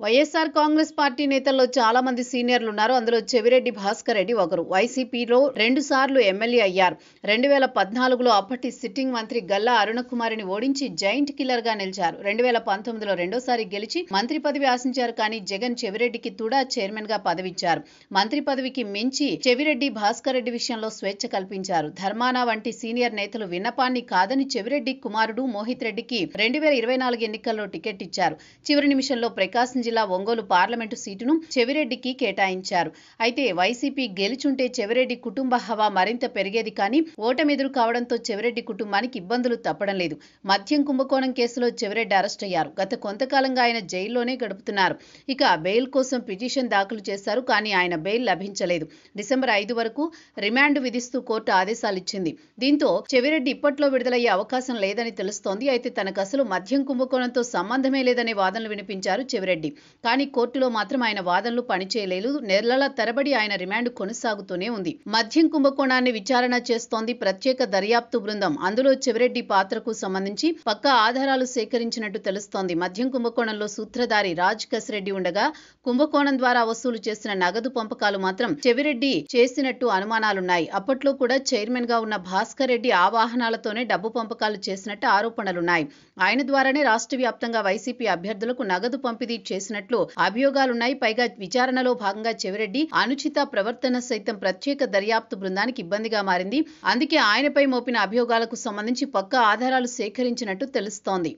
YSR Congress party నేతల్లో చాలా మంది సీనియర్లు ఉన్నారు. అందులో చెవిరెడ్డి భాస్కర్ రెడ్డి ఒకరు. వైసీపీలో 2 సార్లు ఎమ్మెల్యే అయ్యారు. 2014లో అప్పటి సిట్టింగ్ మంత్రి గల్లా అరుణకుమారిని ఓడించి జైంట్ కిల్లర్ గా నిలిచారు. 2019లో రెండోసారి గెలిచి మంత్రి పదవి ఆశించారు. కానీ జగన్ చెవిరెడ్డికి తుడా చైర్మన్ గా పదవిచ్చారు. మంత్రి పదవికి మించి చెవిరెడ్డి భాస్కర్ రెడ్డి విషయంలో స్వేచ్ఛ కల్పించారు. ధర్మాన వంటి సీనియర్ నేతలు విన్నపాన్ని కాదని చెవిరెడ్డి కుమారుడు మోహిత్ రెడ్డికి 2024 ఎన్నికల్లో టికెట్ ఇచ్చారు. చివరి నిమిషంలో ప్రకాశం జిల్లా ఒంగోలు పార్లమెంటు సీటును చెవిరెడ్డికి కేటాయించారు. అయితే వైసీపీ గెలుచుంటే చెవిరెడ్డి కుటుంబ హవా మరింత పెరిగేది. కానీ ఓటమెదురు కావడంతో చెవిరెడ్డి కుటుంబానికి ఇబ్బందులు తప్పడం లేదు. మద్యం కుంభకోణం కేసులో చెవిరెడ్డి అరెస్ట్ అయ్యారు. గత కొంతకాలంగా ఆయన జైల్లోనే గడుపుతున్నారు. ఇక బెయిల్ కోసం పిటిషన్ దాఖలు చేశారు. కానీ ఆయన బెయిల్ లభించలేదు. డిసెంబర్ 5 వరకు రిమాండ్ విధిస్తూ కోర్టు ఆదేశాలిచ్చింది. దీంతో చెవిరెడ్డి ఇప్పట్లో విడుదలయ్యే అవకాశం లేదని తెలుస్తోంది. అయితే తనకు అసలు మద్యం కుంభకోణంతో సంబంధమే లేదనే వాదనలు వినిపించారు చెవిరెడ్డి. కానీ కోర్టులో మాత్రం ఆయన వాదనలు పనిచేయలేదు. నెలల తరబడి ఆయన రిమాండ్ కొనసాగుతూనే ఉంది. మద్యం కుంభకోణాన్ని విచారణ చేస్తోంది ప్రత్యేక దర్యాప్తు బృందం. అందులో చెవిరెడ్డి పాత్రకు సంబంధించి పక్కా ఆధారాలు సేకరించినట్టు తెలుస్తోంది. మద్యం కుంభకోణంలో సూత్రధారి రాజ్ కసిరెడ్డి ఉండగా కుంభకోణం ద్వారా వసూలు చేసిన నగదు పంపకాలు మాత్రం చెవిరెడ్డి చేసినట్టు అనుమానాలున్నాయి. అప్పట్లో కూడా చైర్మన్ గా ఉన్న భాస్కర్ రెడ్డి ఆ వాహనాలతోనే డబ్బు పంపకాలు చేసినట్టు ఆరోపణలున్నాయి. ఆయన ద్వారానే రాష్ట్ర వ్యాప్తంగా వైసీపీ అభ్యర్థులకు నగదు పంపిణీ చేసినట్లు అభియోగాలున్నాయి. పైగా విచారణలో భాగంగా చెవిరెడ్డి అనుచిత ప్రవర్తన సైతం ప్రత్యేక దర్యాప్తు బృందానికి ఇబ్బందిగా మారింది. అందుకే ఆయనపై మోపిన అభియోగాలకు సంబంధించి పక్కా ఆధారాలు సేకరించినట్టు తెలుస్తోంది.